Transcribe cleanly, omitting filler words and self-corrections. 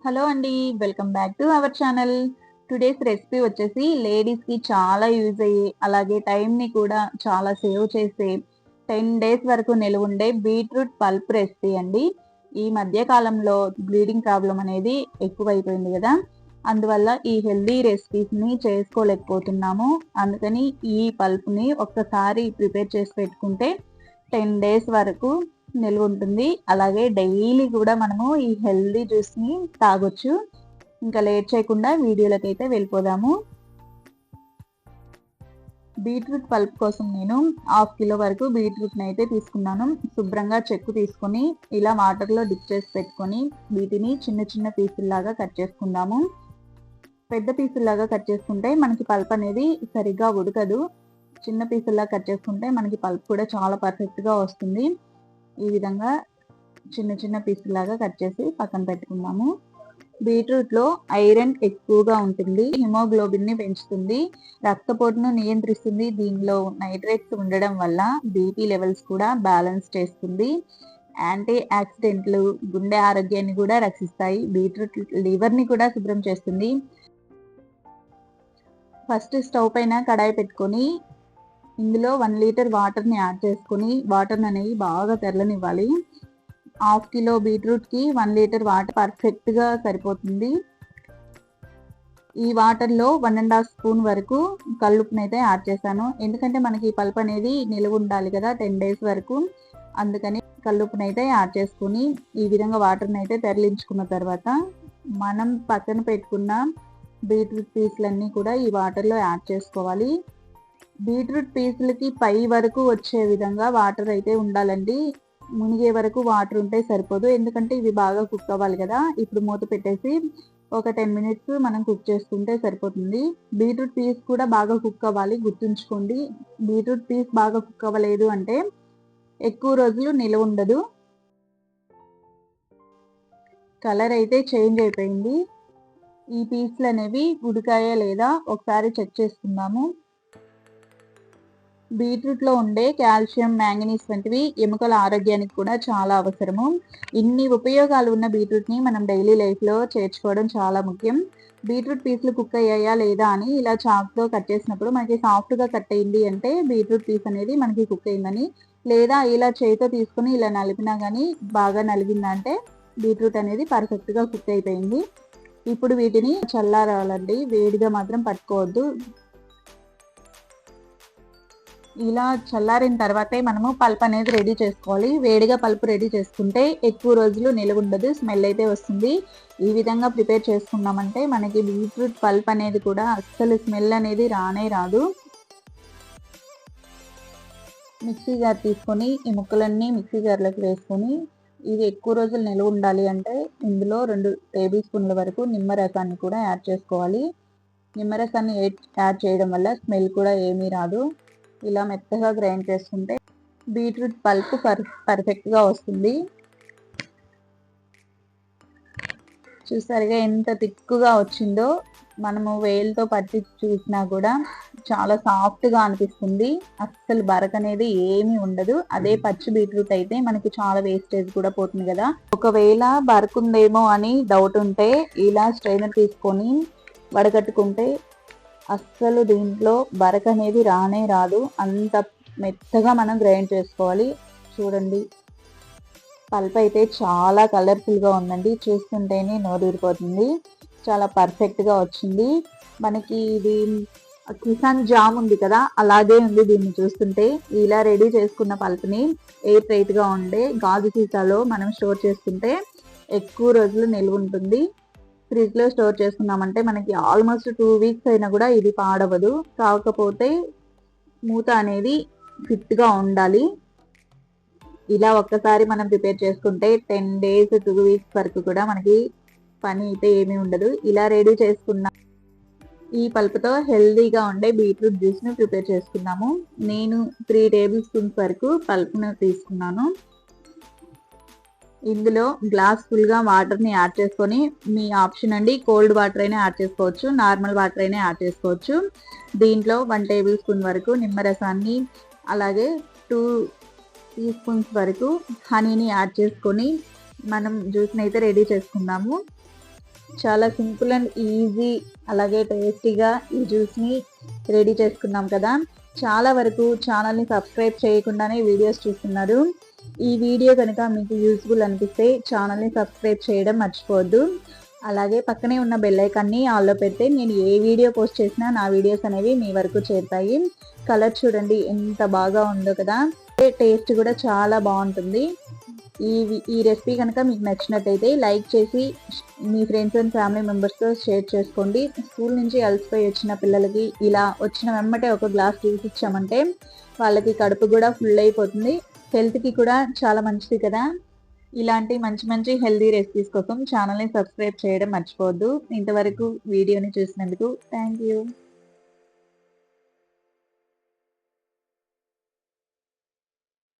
Hello అండి. Welcome back to our channel. Today's recipe వచ్చేసి లేడీస్‌కి చాలా యూజ్ అయ్యే, అలాగే టైంని కూడా చాలా సేవ్ చేసే 10 డేస్ వరకు నిలవుండే బీట్రూట్ పల్ప్ రెసిపీ అండి. ఈ మధ్య కాలంలో బ్లీడింగ్ ప్రాబ్లమ్ అనేది ఎక్కువైపోయింది గదా! అందువల్ల ఈ హెల్తీ రెసిపీస్‌ని చేసుకోలేకపోతున్నాము. అందుకని ఈ పల్ప్‌ని ఒక్కసారి ప్రిపేర్ చేసి పెట్టుకుంటే 10 డేస్ వరకు నిల్వుంటుంది. అలాగే డైలీ కూడా మనము ఈ హెల్తీ జ్యూస్‌ని తాగొచ్చు. ఇంకా లేట్ చేయకుండా వీడియోలకైతే వెళ్ళిపోదాము. బీట్రూట్ పల్ప్ కోసం నేను 1/2 కిలో వరకు బీట్రూట్‌ని అయితే తీసుకున్నాను. శుభ్రంగా చెక్కు తీసుకొని ఇలా వాటర్‌లో డిప్ చేసి పెట్టుకొని వీటిని చిన్న చిన్న పీసుల్లాగా కట్ చేసుకుందాము. పెద్ద పీసుల్లాగా కట్ చేసుకుంటే మనకి పల్ప్ అనేది సరిగ్గా ఉడకదు. చిన్న పీసుల్లా కట్ చేసుకుంటే మనకి పల్ప్ కూడా చాలా పర్ఫెక్ట్‌గా వస్తుంది. ఈ విధంగా చిన్న చిన్న పీసులాగా కట్ చేసి పక్కన పెట్టుకుందాము. బీట్రూట్లో ఐరన్ ఎక్కువగా ఉంటుంది. హిమోగ్లోబిన్ ని పెంచుతుంది, రక్తపోటును నియంత్రిస్తుంది. దీనిలో నైట్రేట్స్ ఉండడం వల్ల బీపీ లెవెల్స్ కూడా బ్యాలెన్స్ చేస్తుంది. యాంటీ ఆక్సిడెంట్లు గుండె ఆరోగ్యాన్ని కూడా రక్షిస్తాయి. బీట్రూట్ లివర్ ని కూడా శుభ్రం చేస్తుంది. ఫస్ట్ స్టవ్ పైన కడాయి పెట్టుకొని ఇందులో 1 లీటర్ వాటర్ని యాడ్ చేసుకొని వాటర్ అనేవి బాగా తెరలనివ్వాలి. 1/2 కిలో బీట్రూట్‌కి 1 లీటర్ వాటర్ పర్ఫెక్ట్‌గా సరిపోతుంది. ఈ వాటర్‌లో 1 ½ స్పూన్ వరకు కల్లుప్పునైతే యాడ్ చేశాను. ఎందుకంటే మనకి పల్ప్ అనేది నిలువ ఉండాలి కదా 10 డేస్ వరకు. అందుకని కల్లుప్పునైతే యాడ్ చేసుకొని ఈ విధంగా వాటర్‌ని అయితే తెరలించుకున్న తర్వాత మనం పక్కన పెట్టుకున్న బీట్రూట్ పీసులన్నీ కూడా ఈ వాటర్‌లో యాడ్ చేసుకోవాలి. బీట్రూట్ పీసులకి పై వరకు వచ్చే విధంగా వాటర్ అయితే ఉండాలండి. మునిగే వరకు వాటర్ ఉంటే సరిపోదు. ఎందుకంటే ఇవి బాగా కుక్ అవ్వాలి కదా! ఇప్పుడు మూత పెట్టేసి ఒక 10 మినిట్స్ మనం కుక్ చేసుకుంటే సరిపోతుంది. బీట్రూట్ పీస్ కూడా బాగా కుక్ అవ్వాలి, గుర్తుంచుకోండి. బీట్రూట్ పీస్ బాగా కుక్ అవ్వలేదు అంటే ఎక్కువ రోజులు నిలవ ఉండదు. కలర్ అయితే చేంజ్ అయిపోయింది. ఈ పీసులు అనేవి ఉడికాయా లేదా ఒకసారి చెక్ చేసుకుందాము. బీట్రూట్లో ఉండే కాల్షియం, మ్యాంగనీస్ వంటివి ఎముకల ఆరోగ్యానికి కూడా చాలా అవసరము. ఇన్ని ఉపయోగాలు ఉన్న బీట్రూట్‌ని మనం డైలీ లైఫ్‌లో చేర్చుకోవడం చాలా ముఖ్యం. బీట్రూట్ పీసులు కుక్ అయ్యాయా లేదా అని ఇలా చాక్‌తో కట్ చేసినప్పుడు మనకి సాఫ్ట్‌గా కట్ అయింది అంటే బీట్రూట్ పీస్ అనేది మనకి కుక్ అయిందని. లేదా ఇలా చేతితో తీసుకొని ఇలా నలిపినా గానీ బాగా నలిగిందంటే బీట్రూట్ అనేది పర్ఫెక్ట్‌గా కుక్ అయిపోయింది. ఇప్పుడు వీటిని చల్లారాలండి. వేడిగా మాత్రం పట్టుకోవద్దు. ఇలా చల్లారిన తర్వాతే మనము పల్ప్ అనేది రెడీ చేసుకోవాలి. వేడిగా పల్ప్ రెడీ చేసుకుంటే ఎక్కువ రోజులు నిలవ ఉండదు, స్మెల్ అయితే వస్తుంది. ఈ విధంగా ప్రిపేర్ చేసుకున్నామంటే మనకి బీట్రూట్ పల్ప్ అనేది కూడా అస్సలు స్మెల్ అనేది రానే రాదు. మిక్సీ జార్ తీసుకొని ఈ ముక్కలన్నీ మిక్సీ జార్లోకి వేసుకొని ఇది ఎక్కువ రోజులు నిలవ ఉండాలి అంటే ఇందులో 2 టేబుల్ స్పూన్ల వరకు నిమ్మరసాన్ని కూడా యాడ్ చేసుకోవాలి. నిమ్మరసాన్ని యాడ్ చేయడం వల్ల స్మెల్ కూడా ఏమీ రాదు. ఇలా మెత్తగా గ్రైండ్ చేసుకుంటే బీట్రూట్ పల్ప్ పర్ఫెక్ట్‌గా వస్తుంది. చూసారుగా ఎంత తిక్కుగా వచ్చిందో. మనము వేలుతో పట్టి చూసినా కూడా చాలా సాఫ్ట్‌గా అనిపిస్తుంది. అస్సలు బరకనేది ఏమీ ఉండదు. అదే పచ్చి బీట్రూట్ అయితే మనకి చాలా వేస్టేజ్ కూడా పోతుంది కదా! ఒకవేళ బరకుందేమో అని డౌట్ ఉంటే ఇలా స్ట్రైనర్ తీసుకొని వడగట్టుకుంటే అస్సలు దీంట్లో బరక అనేది రానే రాదు. అంత మెత్తగా మనం గ్రైండ్ చేసుకోవాలి. చూడండి, పల్ప్ అయితే చాలా కలర్ఫుల్‌గా ఉందండి. చూస్తుంటేనే నోరూరిపోతుంది. చాలా పర్ఫెక్ట్‌గా వచ్చింది. మనకి ఇది కిసాన్ జామ్ ఉంది కదా! అలాగే ఉంది దీన్ని చూస్తుంటే. ఇలా రెడీ చేసుకున్న పల్ప్‌ని ఎయిర్ టైట్‌గా ఉండే గాజు సీసాలో మనం స్టోర్ చేసుకుంటే ఎక్కువ రోజులు నిల్వ ఉంటుంది. ఫ్రిడ్జ్‌లో స్టోర్ చేసుకున్నామంటే మనకి ఆల్మోస్ట్ 2 వీక్స్ అయినా కూడా ఇది పాడవదు. కాకపోతే మూత అనేది ఫిట్‌గా ఉండాలి. ఇలా ఒక్కసారి మనం ప్రిపేర్ చేసుకుంటే 10 డేస్, 2 వీక్స్ వరకు కూడా మనకి పని అయితే ఏమీ ఉండదు. ఇలా రెడీ చేసుకున్న ఈ పల్ప్‌తో హెల్తీగా ఉండే బీట్రూట్ జ్యూస్‌ని ప్రిపేర్ చేసుకున్నాము. నేను 3 టేబుల్ స్పూన్స్ వరకు పల్ప్‌ను తీసుకున్నాను. ఇందులో గ్లాస్ ఫుల్‌గా వాటర్‌ని యాడ్ చేసుకొని, మీ ఆప్షన్ అండి, కోల్డ్ వాటర్ అయినా యాడ్ చేసుకోవచ్చు, నార్మల్ వాటర్ అయినా యాడ్ చేసుకోవచ్చు. దీంట్లో 1 టేబుల్ స్పూన్ వరకు నిమ్మరసాన్ని, అలాగే 2 టీ స్పూన్స్ వరకు హనీని యాడ్ చేసుకొని మనం జ్యూస్‌ని అయితే రెడీ చేసుకుందాము. చాలా సింపుల్ అండ్ ఈజీ అలాగే టేస్టీగా ఈ జ్యూస్ని రెడీ చేసుకున్నాం కదా. చాలా వరకు ఛానల్ని సబ్స్క్రైబ్ చేయకుండానే వీడియోస్ చూస్తున్నారు. ఈ వీడియో కనుక మీకు యూస్ఫుల్ అనిపిస్తే ఛానల్ని సబ్స్క్రైబ్ చేయడం మర్చిపోవద్దు. అలాగే పక్కనే ఉన్న బెల్ ఐకాన్ని ఆన్లో పెడితే నేను ఏ వీడియో పోస్ట్ చేసినా నా వీడియోస్ అనేవి మీ వరకు చేరుతాయి. కలర్ చూడండి ఎంత బాగా ఉందో కదా. టేస్ట్ కూడా చాలా బాగుంటుంది. ఈ రెసిపీ కనుక మీకు నచ్చినట్టయితే లైక్ చేసి మీ ఫ్రెండ్స్ అండ్ ఫ్యామిలీ మెంబర్స్తో షేర్ చేసుకోండి. స్కూల్ నుంచి అలసిపోయి వచ్చిన పిల్లలకి ఇలా వచ్చిన వెంబటే ఒక గ్లాస్ జ్యూస్ ఇచ్చామంటే వాళ్ళకి కడుపు కూడా ఫుల్ అయిపోతుంది. హెల్త్కి కూడా చాలా మంచిది కదా. ఇలాంటి మంచి మంచి హెల్తీ రెసిపీస్ కోసం ఛానల్ని సబ్స్క్రైబ్ చేయడం మర్చిపోవద్దు. ఇంతవరకు వీడియోని చూసినందుకు థ్యాంక్ యూ.